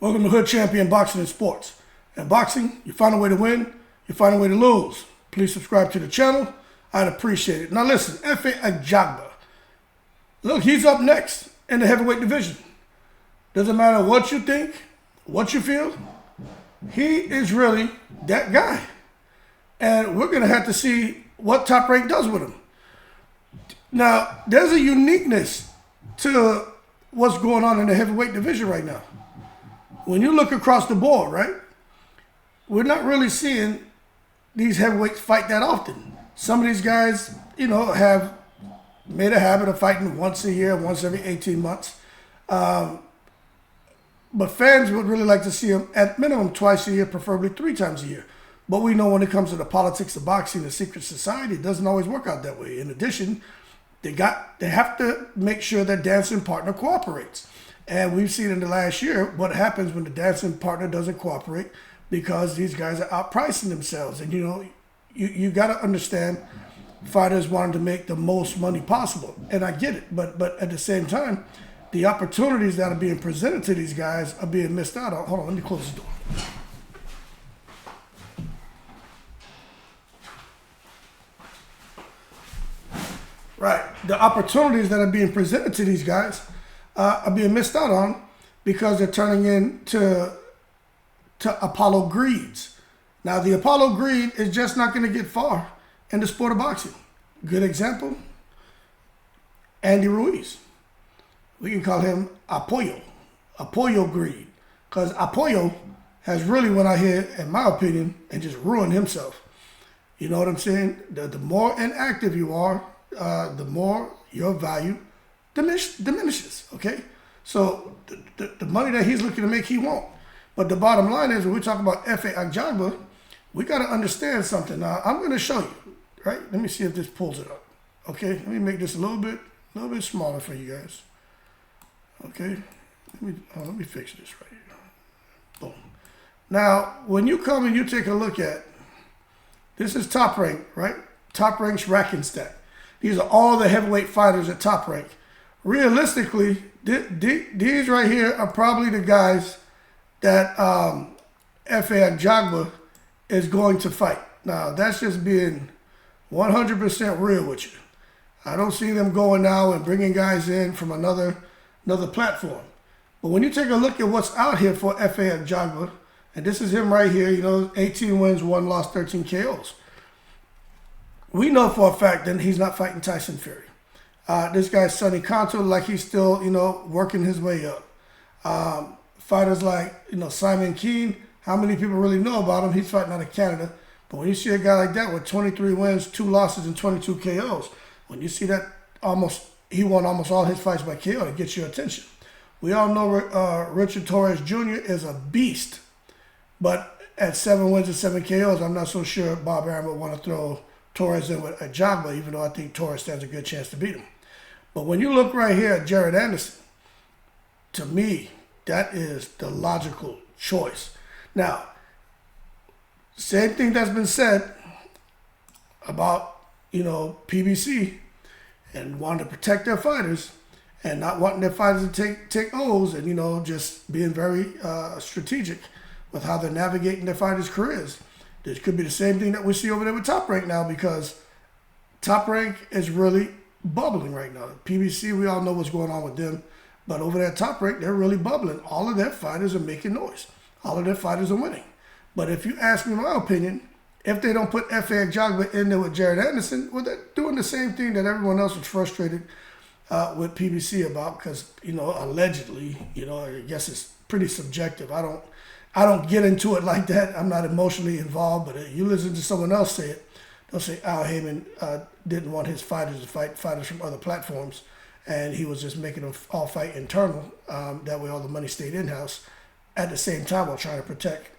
Welcome to Hood Champion Boxing and Sports. In boxing, you find a way to win, you find a way to lose. Please subscribe to the channel. I'd appreciate it. Now listen, Efe Ajagba. Look, he's up next in the heavyweight division. Doesn't matter what you think, what you feel. He is really that guy. And we're going to have to see what Top Rank does with him. Now, there's a uniqueness to what's going on in the heavyweight division right now. When you look across the board, right, we're not really seeing these heavyweights fight that often. Some of these guys, have made a habit of fighting once a year, once every 18 months. But fans would really like to see them at minimum twice a year, preferably 3 times a year. But we know when it comes to the politics of boxing, the secret society, it doesn't always work out that way. In addition, they have to make sure their dancing partner cooperates. And we've seen in the last year what happens when the dancing partner doesn't cooperate, because these guys are outpricing themselves. And you got to understand, fighters wanting to make the most money possible, and I get it. But at the same time, the opportunities that are being presented to these guys are being missed out on. Hold on, let me close the door. Right, the opportunities that are being presented to these guys are being missed out on because they're turning into Apollo greeds. Now, the Apollo greed is just not going to get far in the sport of boxing. Good example, Andy Ruiz. We can call him Apoyo greed, because Apoyo has really went out here, in my opinion, and just ruined himself. You know what I'm saying? The more inactive you are, the more your value diminishes, okay? So the money that he's looking to make, he won't. But the bottom line is, when we talk about Efe Ajagba, we got to understand something. Now, I'm going to show you, right? Let me see if this pulls it up, okay? Let me make this a little bit smaller for you guys, okay? Let me fix this right here. Boom. Now, when you come and you take a look at, this is Top Rank, right? Top Rank's rack and stack. These are all the heavyweight fighters at Top Rank. Realistically, these right here are probably the guys that Efe Ajagba is going to fight. Now, that's just being 100% real with you. I don't see them going now and bringing guys in from another platform. But when you take a look at what's out here for Efe Ajagba, and this is him right here, 18 wins, 1 loss, 13 KOs. We know for a fact that he's not fighting Tyson Fury. This guy's Sonny Conto, like he's still, working his way up. Fighters like, Simon Keane, how many people really know about him? He's fighting out of Canada. But when you see a guy like that with 23 wins, 2 losses, and 22 KOs, when you see that he won almost all his fights by KO, it gets your attention. We all know Richard Torres Jr. is a beast. But at 7 wins and 7 KOs, I'm not so sure Bob Arum would want to throw Torres in with Ajagba, even though I think Torres stands a good chance to beat him. But when you look right here at Jared Anderson, to me, that is the logical choice. Now, same thing that's been said about, PBC and wanting to protect their fighters and not wanting their fighters to take O's and, just being very strategic with how they're navigating their fighters' careers. This could be the same thing that we see over there with Top Rank now, because Top Rank is really bubbling right now. PBC, we all know what's going on with them. But over there at Top Rank, they're really bubbling. All of their fighters are making noise. All of their fighters are winning. But if you ask me my opinion, if they don't put Efe Ajagba in there with Jared Anderson, well, they're doing the same thing that everyone else was frustrated with PBC about, because, allegedly, I guess it's pretty subjective. I don't get into it like that. I'm not emotionally involved, but you listen to someone else say it, they'll say Al Heyman didn't want his fighters to fight fighters from other platforms, and he was just making them all fight internal. That way all the money stayed in-house, at the same time while trying to protect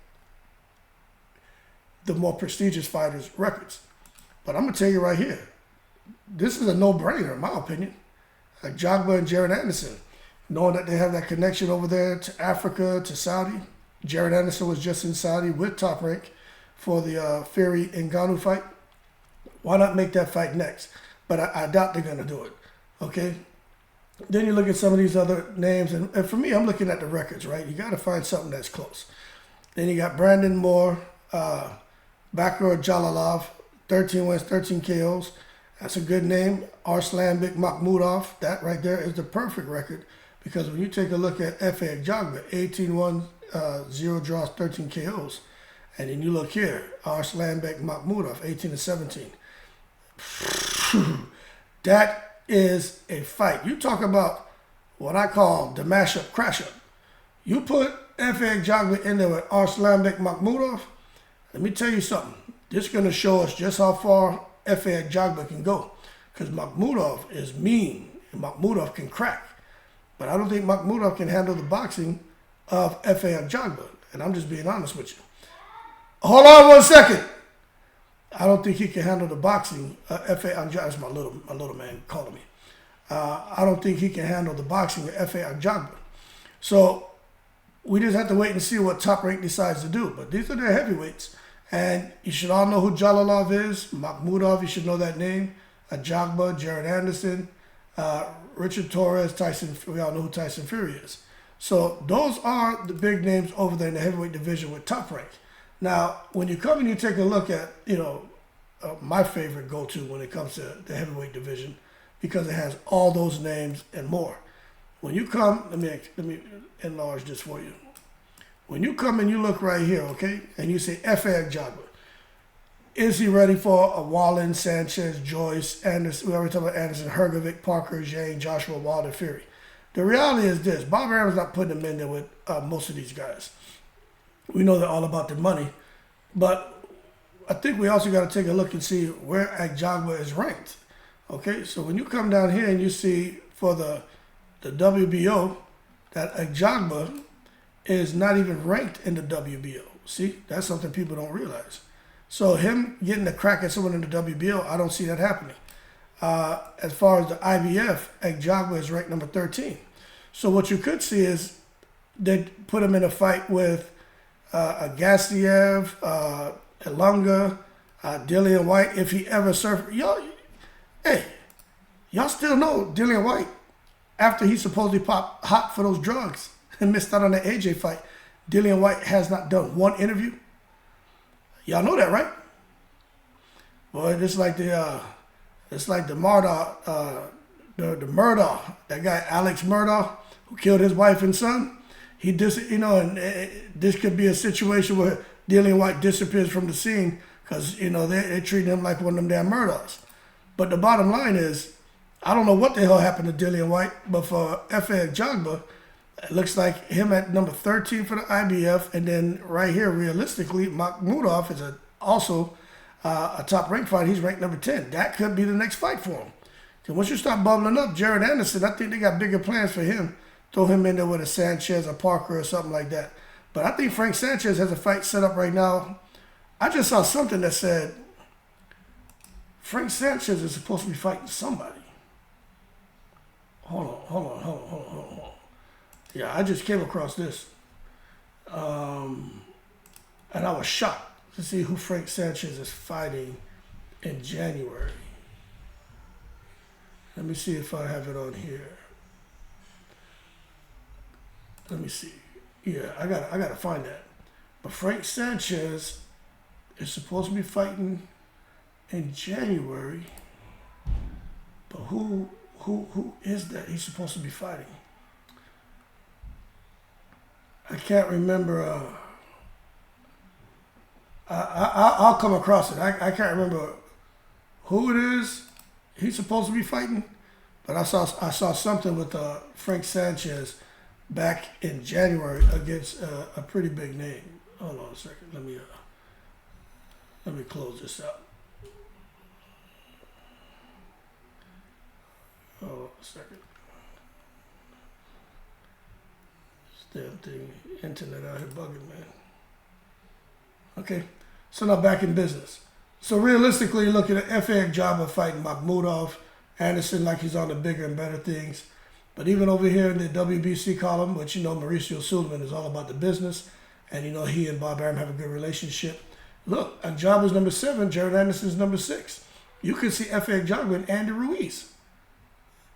the more prestigious fighters' records. But I'm going to tell you right here, this is a no-brainer in my opinion. Ajagba and Jared Anderson, knowing that they have that connection over there to Africa, to Saudi. Jared Anderson was just in Saudi with Top Rank for the Fury Ngannou fight. Why not make that fight next? But I doubt they're going to do it, okay? Then you look at some of these other names, and for me, I'm looking at the records, right? You got to find something that's close. Then you got Brandon Moore, Bakar Jalalov, 13 wins, 13 KOs. That's a good name. Arslanbek Makhmudov, that right there is the perfect record, because when you take a look at Efe Ajagba, 18 wins, 0 draws, 13 KOs. And then you look here, Arslanbek Makhmudov, 18 and 17. That is a fight. You talk about what I call the mash-up, crash-up. You put Efe Ajagba in there with Arslanbek Makhmudov, let me tell you something. This is going to show us just how far Efe Ajagba can go. Because Makhmudov is mean, and Makhmudov can crack. But I don't think Makhmudov can handle the boxing of Efe Ajagba. And I'm just being honest with you. Hold on 1 second. I don't think he can handle the boxing. Efe Ajagba, that's my little man calling me. I don't think he can handle the boxing of Efe Ajagba. So we just have to wait and see what Top Rank decides to do. But these are their heavyweights. And you should all know who Jalalov is. Makhmudov, you should know that name. Ajagba, Jared Anderson, Richard Torres, Tyson. We all know who Tyson Fury is. So those are the big names over there in the heavyweight division with Top Rank. Now, when you come and you take a look at, my favorite go-to when it comes to the heavyweight division, because it has all those names and more. When you come, let me enlarge this for you. When you come and you look right here, okay, and you say Efe Ajagba, is he ready for a Wallen, Sanchez, Joyce, Anderson, we already talked about Anderson, Hergovic, Parker, Jane, Joshua, Wilder, Fury. The reality is this, Bob Arum's not putting him in there with most of these guys. We know they're all about the money, but I think we also got to take a look and see where Ajagba is ranked. Okay, so when you come down here and you see for the WBO that Ajagba is not even ranked in the WBO. See, that's something people don't realize. So him getting a crack at someone in the WBO, I don't see that happening. As far as the IBF, Ajagba is ranked number 13. So what you could see is they put him in a fight with Gassiev, Elunga, Dillian White, if he ever surfed. Y'all still know Dillian White, after he supposedly popped hot for those drugs and missed out on the AJ fight, Dillian White has not done one interview. Y'all know that, right? Boy, it's like the Murdaugh, the Murdaugh, that guy Alex Murdaugh, who killed his wife and son. And this could be a situation where Dillian White disappears from the scene because, they treat him like one of them damn Murdaughs. But the bottom line is, I don't know what the hell happened to Dillian White, but for Efe Ajagba, it looks like him at number 13 for the IBF, and then right here, realistically, Makhmudov is also a top-ranked fight. He's ranked number 10. That could be the next fight for him. So once you start bubbling up, Jared Anderson, I think they got bigger plans for him. Throw him in there with a Sanchez, a Parker, or something like that. But I think Frank Sanchez has a fight set up right now. I just saw something that said Frank Sanchez is supposed to be fighting somebody. Hold on. Yeah, I just came across this. And I was shocked to see who Frank Sanchez is fighting in January. Let me see if I have it on here. Let me see. Yeah, I gotta find that. But Frank Sanchez is supposed to be fighting in January. But who is that he's supposed to be fighting? I can't remember. I'll come across it. I can't remember who it is he's supposed to be fighting. But I saw something with Frank Sanchez back in January against a pretty big name. Hold on a second. Let me close this out. Hold on a second. This damn thing, internet out here bugging, man. Okay, so now back in business. So realistically, looking at Efe Ajagba fighting Makhmudov, Anderson like he's on the bigger and better things. But even over here in the WBC column, which Mauricio Sullivan is all about the business, and he and Bob Arum have a good relationship. Look, Ajagba's number 7, Jared Anderson's number 6. You could see Efe Ajagba and Andy Ruiz.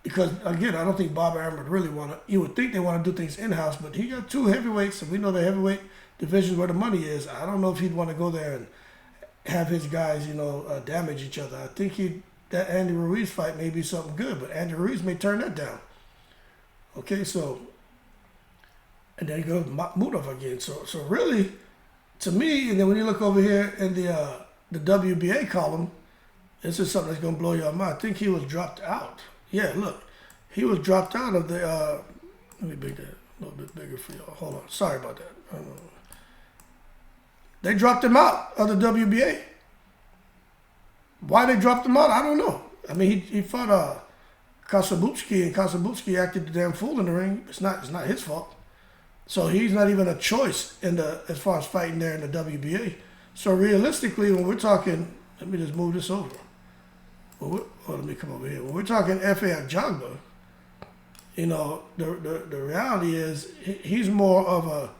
Because again, I don't think Bob Arum would really want to. You would think they want to do things in house, but he got 2 heavyweights, and we know the heavyweight division where the money is. I don't know if he'd want to go there and have his guys, damage each other. I think that Andy Ruiz fight may be something good, but Andy Ruiz may turn that down. Okay, so and then he goes Makhmudov again. So really, to me, and then when you look over here in the WBA column, this is something that's gonna blow your mind. I think he was dropped out. Yeah, look, he was dropped out of the. Let me make that a little bit bigger for y'all. Hold on, sorry about that. They dropped him out of the WBA. Why they dropped him out, I don't know. I mean, he fought Kasabutsky, and Kasabutsky acted the damn fool in the ring. It's not his fault. So he's not even a choice as far as fighting there in the WBA. So realistically, when we're talking, let me just move this over. Let me come over here. When we're talking Efe Ajagba, the reality is he's more of a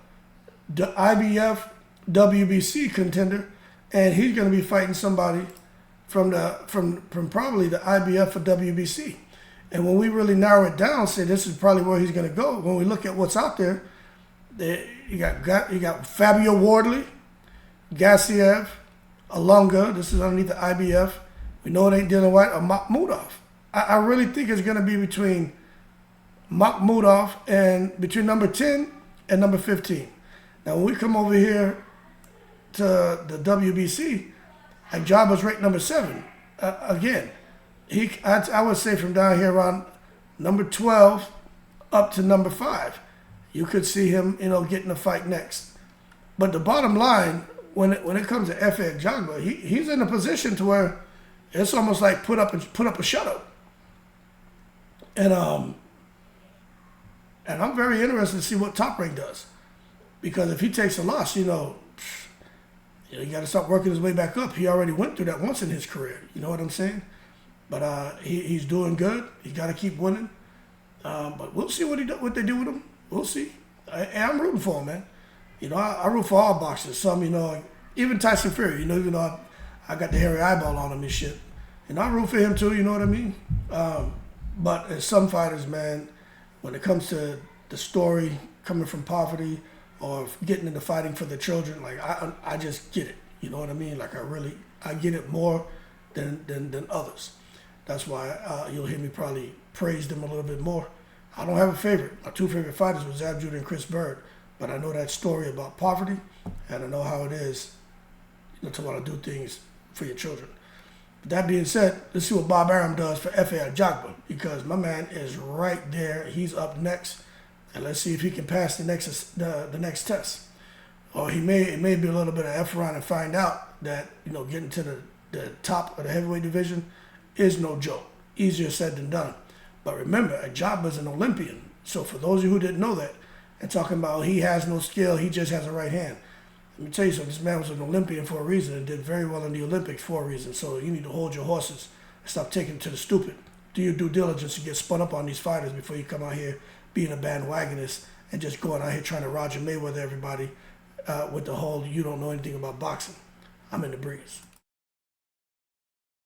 IBF WBC contender, and he's going to be fighting somebody from probably the IBF or WBC. And when we really narrow it down, say this is probably where he's going to go. When we look at what's out there, you got Fabio Wardley, Gassiev, Alunga. This is underneath the IBF. We know it ain't Dylan White or Makhmudov. I really think it's going to be between Makhmudov and between number 10 and number 15. Now, when we come over here to the WBC, Ajagba's ranked number 7. Again, I would say from down here around number 12 up to number 5, you could see him, getting a fight next. But the bottom line, when it comes to Efe Ajagba, he's in a position to where it's almost like put up a shut up. And I'm very interested to see what Top Rank does, because if he takes a loss, he got to start working his way back up. He already went through that once in his career. You know what I'm saying? But he's doing good. He's got to keep winning. But we'll see what they do with him. We'll see. I'm rooting for him, man. I root for all boxers. Some, even Tyson Fury. Even though I got the hairy eyeball on him and shit. And I root for him too. You know what I mean? But as some fighters, man, when it comes to the story coming from poverty or getting into fighting for the children, like I just get it. You know what I mean? Like I get it more than others. That's why you'll hear me probably praise them a little bit more. I don't have a favorite. My 2 favorite fighters were Zab Judah and Chris Bird, but I know that story about poverty, and I know how it is, to want to do things for your children. But that being said, let's see what Bob Arum does for Efe Ajagba, because my man is right there. He's up next, and let's see if he can pass the next test. Or it may be a little bit of F around and find out that getting to the top of the heavyweight division is no joke. Easier said than done. But remember, Ajagba's an Olympian. So for those of you who didn't know that, and talking about he has no skill, he just has a right hand. Let me tell you something, this man was an Olympian for a reason and did very well in the Olympics for a reason. So you need to hold your horses and stop taking them to the stupid. Do your due diligence and get spun up on these fighters before you come out here being a bandwagonist and just going out here trying to Roger Mayweather everybody with the whole you don't know anything about boxing. I'm in the breeze.